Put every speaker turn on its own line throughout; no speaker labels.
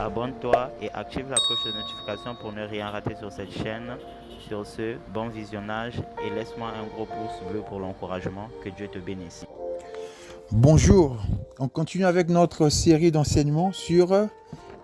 abonne-toi et active la cloche de notification pour ne rien rater sur cette chaîne. Sur ce, bon visionnage et laisse-moi un gros pouce bleu pour l'encouragement. Que Dieu te bénisse.
Bonjour, on continue avec notre série d'enseignements sur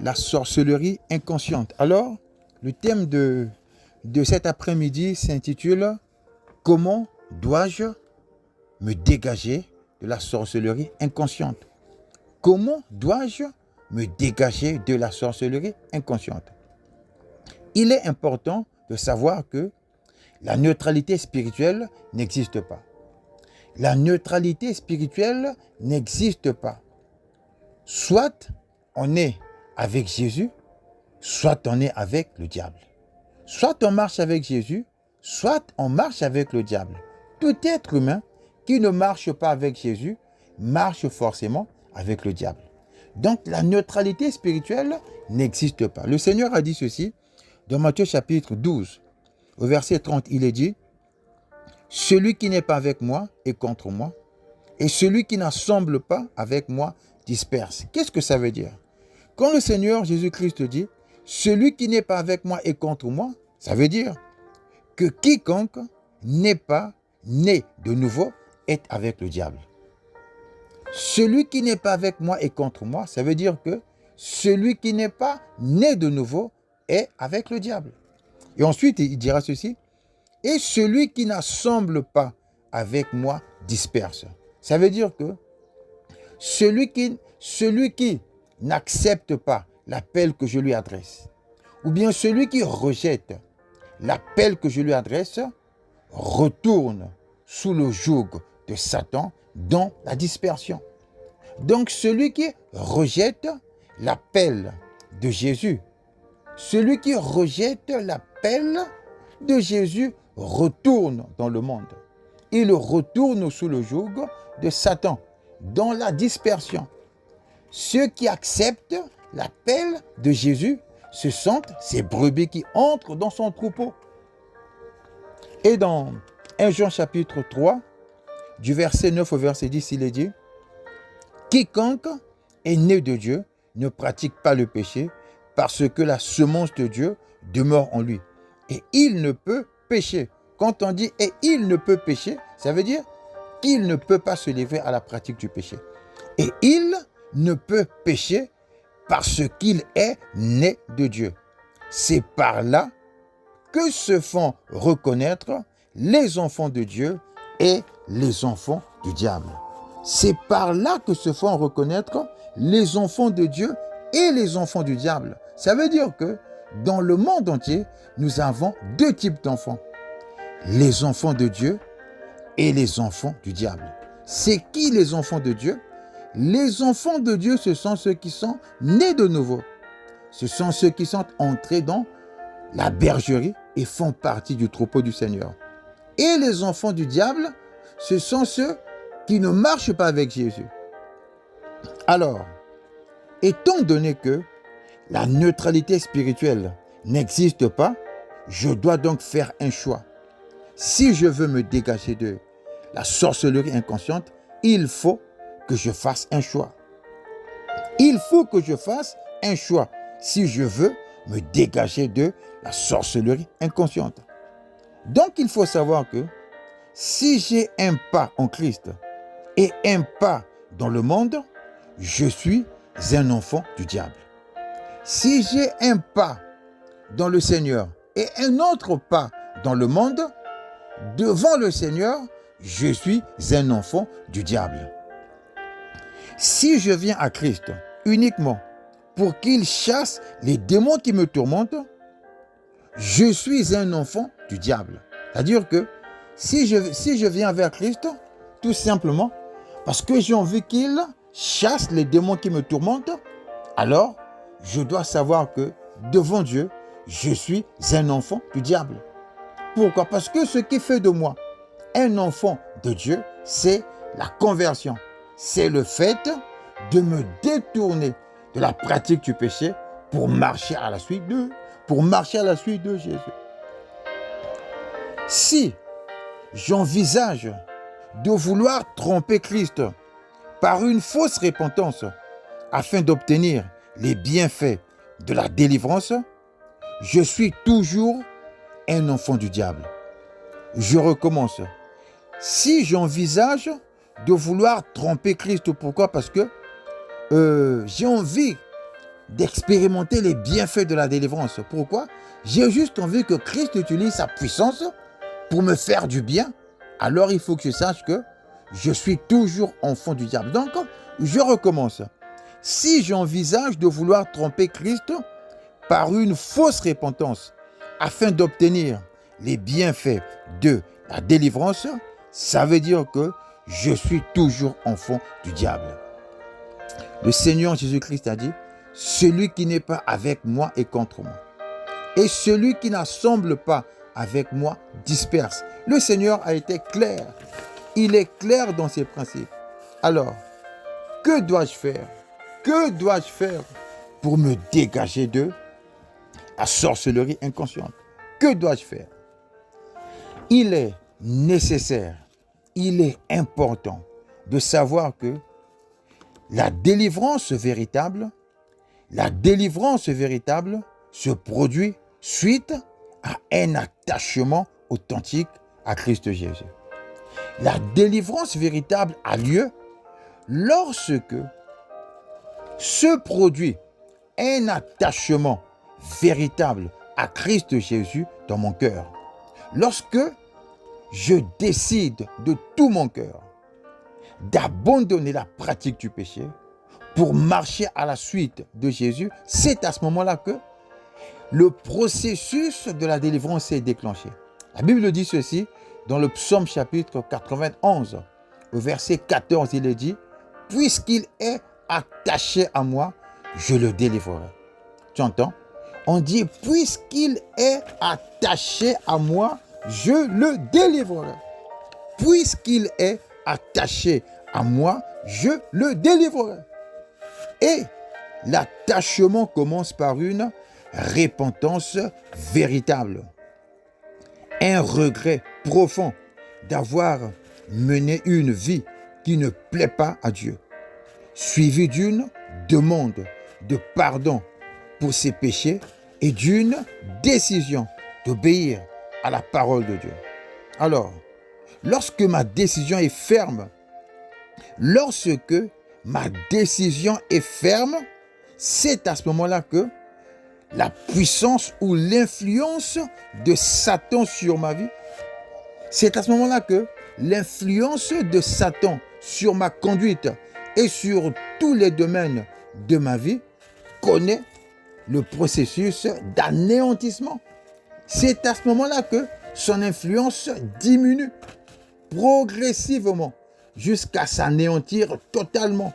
la sorcellerie inconsciente. Alors, le thème de cet après-midi s'intitule « Comment dois-je me dégager de la sorcellerie inconsciente ?» Comment dois-je me dégager de la sorcellerie inconsciente? Il est important de savoir que la neutralité spirituelle n'existe pas. La neutralité spirituelle n'existe pas. Soit on est avec Jésus, soit on est avec le diable. Soit on marche avec Jésus, soit on marche avec le diable. Tout être humain qui ne marche pas avec Jésus marche forcément avec le diable. Donc la neutralité spirituelle n'existe pas. Le Seigneur a dit ceci dans Matthieu chapitre 12, au verset 30, il est dit « Celui qui n'est pas avec moi est contre moi, et celui qui n'assemble pas avec moi disperse. » Qu'est-ce que ça veut dire? Quand le Seigneur Jésus-Christ dit « Celui qui n'est pas avec moi est contre moi », ça veut dire que quiconque n'est pas né de nouveau est avec le diable. Celui qui n'est pas avec moi est contre moi, ça veut dire que celui qui n'est pas né de nouveau est avec le diable. Et ensuite, il dira ceci, « Et celui qui n'assemble pas avec moi disperse. » Ça veut dire que celui qui n'accepte pas l'appel que je lui adresse, ou bien celui qui rejette l'appel que je lui adresse, retourne sous le joug de Satan dans la dispersion. Donc celui qui rejette l'appel de Jésus, celui qui rejette l'appel de Jésus retourne dans le monde. Il retourne sous le joug de Satan, dans la dispersion. Ceux qui acceptent l'appel de Jésus, ce sont ces brebis qui entrent dans son troupeau. Et dans 1 Jean chapitre 3, du verset 9 au verset 10, il est dit « Quiconque est né de Dieu ne pratique pas le péché, parce que la semence de Dieu demeure en lui. Et il ne peut pécher. » Quand on dit « et il ne peut pécher », ça veut dire qu'il ne peut pas se livrer à la pratique du péché. Et il ne peut pécher parce qu'il est né de Dieu. C'est par là que se font reconnaître les enfants de Dieu et les enfants du diable. C'est par là que se font reconnaître les enfants de Dieu et les enfants du diable. Ça veut dire que dans le monde entier, nous avons deux types d'enfants. Les enfants de Dieu et les enfants du diable. C'est qui les enfants de Dieu? Les enfants de Dieu, ce sont ceux qui sont nés de nouveau. Ce sont ceux qui sont entrés dans la bergerie et font partie du troupeau du Seigneur. Et les enfants du diable, ce sont ceux qui ne marchent pas avec Jésus. Alors, étant donné que la neutralité spirituelle n'existe pas, je dois donc faire un choix. Si je veux me dégager de la sorcellerie inconsciente, il faut que je fasse un choix. Il faut que je fasse un choix si je veux me dégager de la sorcellerie inconsciente. Donc, il faut savoir que si j'ai un pas en Christ et un pas dans le monde, je suis un enfant du diable. Si j'ai un pas dans le Seigneur et un autre pas dans le monde, devant le Seigneur, je suis un enfant du diable. Si je viens à Christ uniquement pour qu'il chasse les démons qui me tourmentent, je suis un enfant du diable. C'est-à-dire que si je viens vers Christ, tout simplement, parce que j'ai envie qu'il chasse les démons qui me tourmentent, alors je dois savoir que devant Dieu, je suis un enfant du diable. Pourquoi? Parce que ce qui fait de moi un enfant de Dieu, c'est la conversion. C'est le fait de me détourner de la pratique du péché pour marcher à la suite de Jésus. Si j'envisage de vouloir tromper Christ par une fausse repentance afin d'obtenir les bienfaits de la délivrance, je suis toujours un enfant du diable. Je recommence. Si j'envisage de vouloir tromper Christ, pourquoi? Parce que j'ai envie d'expérimenter les bienfaits de la délivrance. Pourquoi? J'ai juste envie que Christ utilise sa puissance pour me faire du bien. Alors il faut que je sache que je suis toujours enfant du diable. Donc, je recommence. Si j'envisage de vouloir tromper Christ par une fausse repentance afin d'obtenir les bienfaits de la délivrance, ça veut dire que je suis toujours enfant du diable. Le Seigneur Jésus-Christ a dit, celui qui n'est pas avec moi est contre moi. Et celui qui n'assemble pas avec moi disperse. Le Seigneur a été clair. Il est clair dans ses principes. Alors, que dois-je faire? Que dois-je faire pour me dégager de la sorcellerie inconsciente? Que dois-je faire? Il est nécessaire, il est important de savoir que la délivrance véritable se produit suite à un attachement authentique à Christ Jésus. La délivrance véritable a lieu lorsque se produit un attachement véritable à Christ Jésus dans mon cœur. Lorsque je décide de tout mon cœur d'abandonner la pratique du péché pour marcher à la suite de Jésus, c'est à ce moment-là que le processus de la délivrance est déclenché. La Bible dit ceci dans le psaume chapitre 91, au verset 14, il est dit « Puisqu'il est attaché à moi, je le délivrerai. » Tu entends? On dit « Puisqu'il est attaché à moi, je le délivrerai. » Puisqu'il est attaché à moi, je le délivrerai. Et l'attachement commence par une repentance véritable. Un regret profond d'avoir mené une vie qui ne plaît pas à Dieu, suivi d'une demande de pardon pour ses péchés et d'une décision d'obéir à la parole de Dieu. Alors, lorsque ma décision est ferme, c'est à ce moment-là que la puissance ou l'influence de Satan sur ma vie, c'est à ce moment-là que l'influence de Satan sur ma conduite et sur tous les domaines de ma vie connaît le processus d'anéantissement. C'est à ce moment-là que son influence diminue progressivement jusqu'à s'anéantir totalement.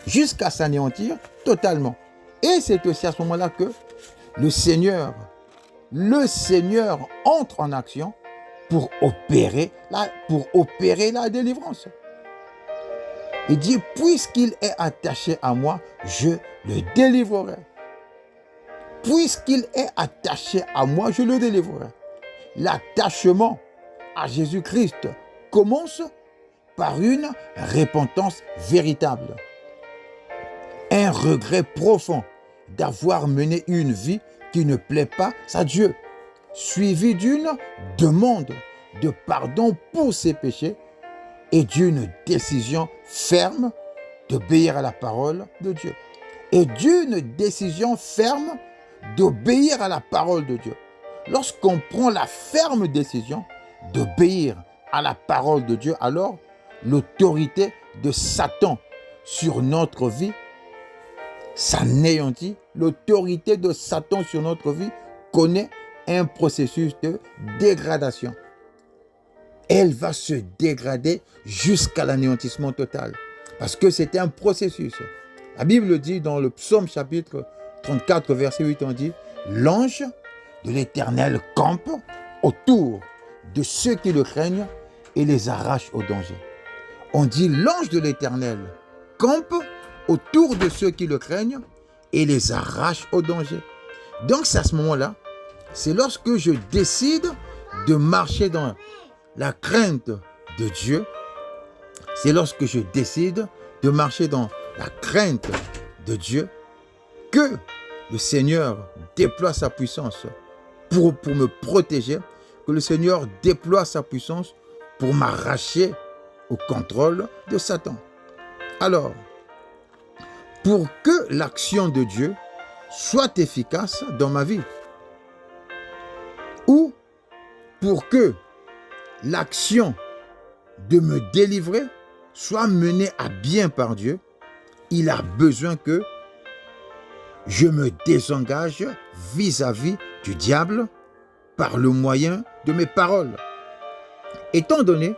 Jusqu'à s'anéantir totalement. Et c'est aussi à ce moment-là que le Seigneur entre en action pour opérer la délivrance. Il dit, puisqu'il est attaché à moi, je le délivrerai. Puisqu'il est attaché à moi, je le délivrerai. L'attachement à Jésus-Christ commence par une repentance véritable. Un regret profond d'avoir mené une vie qui ne plaît pas à Dieu, suivi d'une demande de pardon pour ses péchés et d'une décision ferme d'obéir à la parole de Dieu. Et d'une décision ferme d'obéir à la parole de Dieu. Lorsqu'on prend la ferme décision d'obéir à la parole de Dieu, alors l'autorité de Satan sur notre vie s'anéantit. L'autorité de Satan sur notre vie connaît un processus de dégradation. Elle va se dégrader jusqu'à l'anéantissement total. Parce que c'est un processus. La Bible dit dans le psaume chapitre 34, verset 8, on dit « L'ange de l'Éternel campe autour de ceux qui le craignent et les arrache au danger. » On dit « L'ange de l'Éternel campe autour de ceux qui le craignent et les arrache au danger. » Donc c'est à ce moment-là, c'est lorsque je décide de marcher dans la crainte de Dieu, c'est lorsque je décide de marcher dans la crainte de Dieu que le Seigneur déploie sa puissance pour me protéger, que le Seigneur déploie sa puissance pour m'arracher au contrôle de Satan. Alors, pour que l'action de Dieu soit efficace dans ma vie, ou pour que l'action de me délivrer soit menée à bien par Dieu, il a besoin que je me désengage vis-à-vis du diable par le moyen de mes paroles. Étant donné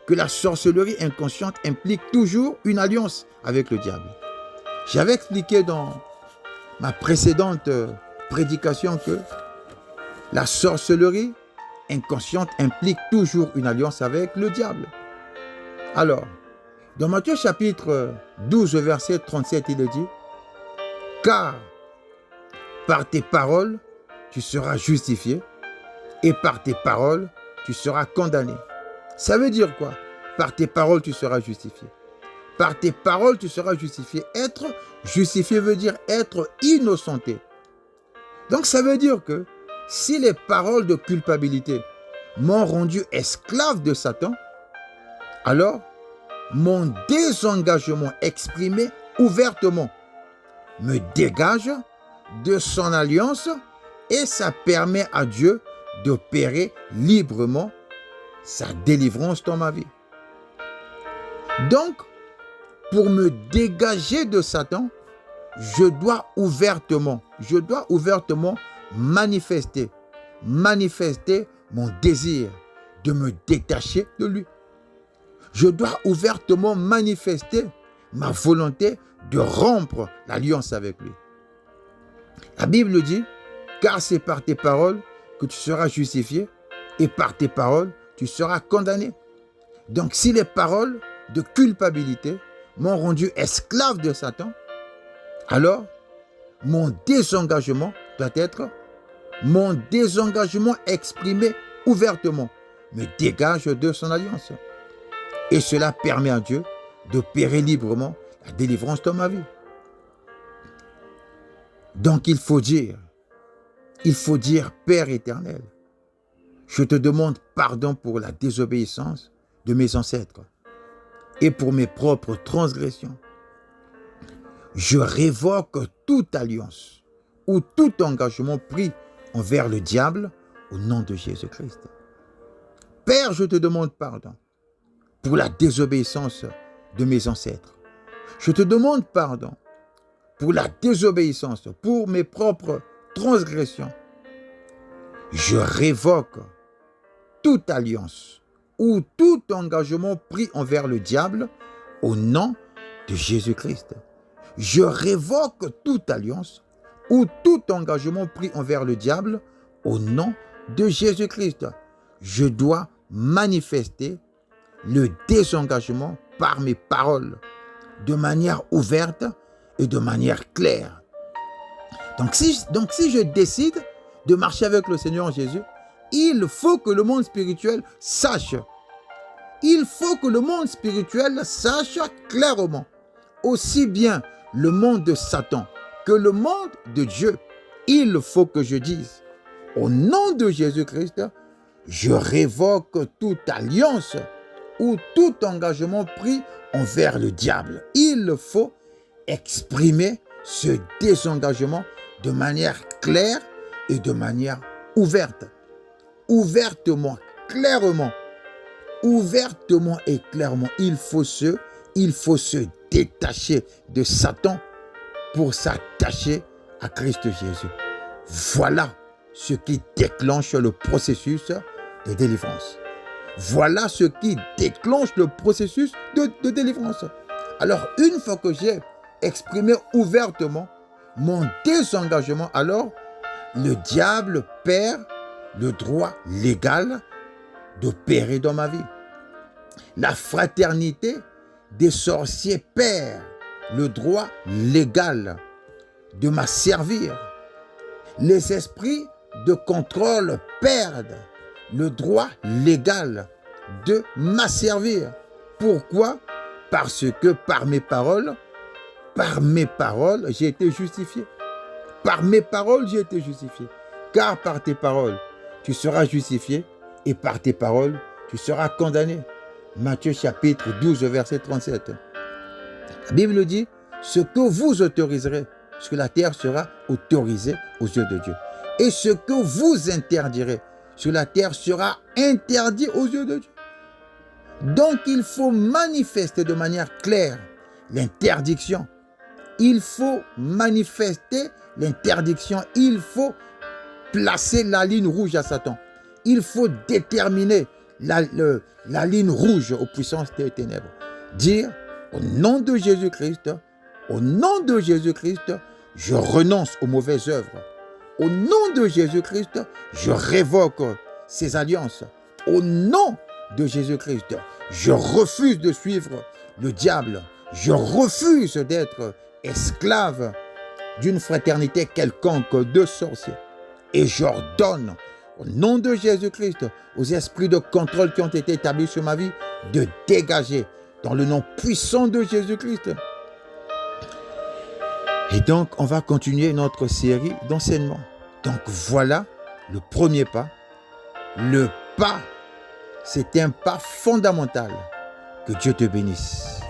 que la sorcellerie inconsciente implique toujours une alliance avec le diable. J'avais expliqué dans ma précédente prédication que la sorcellerie inconsciente implique toujours une alliance avec le diable. Alors, dans Matthieu chapitre 12, verset 37, il est dit « Car par tes paroles, tu seras justifié, et par tes paroles, tu seras condamné. » Ça veut dire quoi? Par tes paroles, tu seras justifié. Par tes paroles, tu seras justifié. Être justifié veut dire être innocenté. Donc ça veut dire que si les paroles de culpabilité m'ont rendu esclave de Satan, alors mon désengagement exprimé ouvertement me dégage de son alliance et ça permet à Dieu d'opérer librement sa délivrance dans ma vie. Donc, pour me dégager de Satan, je dois ouvertement manifester mon désir de me détacher de lui. Je dois ouvertement manifester ma volonté de rompre l'alliance avec lui. La Bible dit, car c'est par tes paroles que tu seras justifié et par tes paroles, tu seras condamné. Donc, si les paroles de culpabilité m'ont rendu esclave de Satan, alors mon désengagement doit être mon désengagement exprimé ouvertement me dégage de son alliance. Et cela permet à Dieu d'opérer librement la délivrance dans ma vie. Donc il faut dire, Père éternel, je te demande pardon pour la désobéissance de mes ancêtres et pour mes propres transgressions. Je révoque toute alliance ou tout engagement pris envers le diable au nom de Jésus-Christ. Père, je te demande pardon pour la désobéissance de mes ancêtres. Je te demande pardon pour la désobéissance, pour mes propres transgressions. Je révoque toute alliance ou tout engagement pris envers le diable au nom de Jésus-Christ. Je révoque toute alliance ou tout engagement pris envers le diable au nom de Jésus-Christ. Je dois manifester le désengagement par mes paroles de manière ouverte et de manière claire. Donc si je décide de marcher avec le Seigneur Jésus, il faut que le monde spirituel sache. Il faut que le monde spirituel sache clairement, aussi bien le monde de Satan que le monde de Dieu. Il faut que je dise, au nom de Jésus-Christ, je révoque toute alliance ou tout engagement pris envers le diable. Il faut exprimer ce désengagement de manière claire et de manière ouverte. Ouvertement, clairement. Ouvertement et clairement. Il faut se détacher de Satan pour s'attacher à Christ Jésus. Voilà ce qui déclenche le processus de délivrance. Voilà ce qui déclenche le processus de délivrance. Alors, une fois que j'ai exprimé ouvertement mon désengagement, alors le diable perd le droit légal d'opérer dans ma vie. La fraternité des sorciers perd le droit légal de m'asservir. Les esprits de contrôle perdent le droit légal de m'asservir. Pourquoi? Parce que par mes paroles, j'ai été justifié. par mes paroles, j'ai été justifié. Car par tes paroles, tu seras justifié et par tes paroles, tu seras condamné. Matthieu chapitre 12, verset 37. La Bible dit, ce que vous autoriserez sur la terre sera autorisé aux yeux de Dieu. Et ce que vous interdirez sur la terre sera interdit aux yeux de Dieu. Donc il faut manifester de manière claire l'interdiction. Il faut manifester l'interdiction. Il faut placer la ligne rouge à Satan. Il faut déterminer la ligne rouge aux puissances des ténèbres. Dire, au nom de Jésus-Christ, au nom de Jésus-Christ, je renonce aux mauvaises œuvres. Au nom de Jésus-Christ, je révoque ces alliances. Au nom de Jésus-Christ, je refuse de suivre le diable. Je refuse d'être esclave d'une fraternité quelconque de sorciers. Et j'ordonne, au nom de Jésus-Christ, aux esprits de contrôle qui ont été établis sur ma vie, de dégager dans le nom puissant de Jésus-Christ. Et donc, on va continuer notre série d'enseignements. Donc, voilà le premier pas. Le pas, c'est un pas fondamental. Que Dieu te bénisse.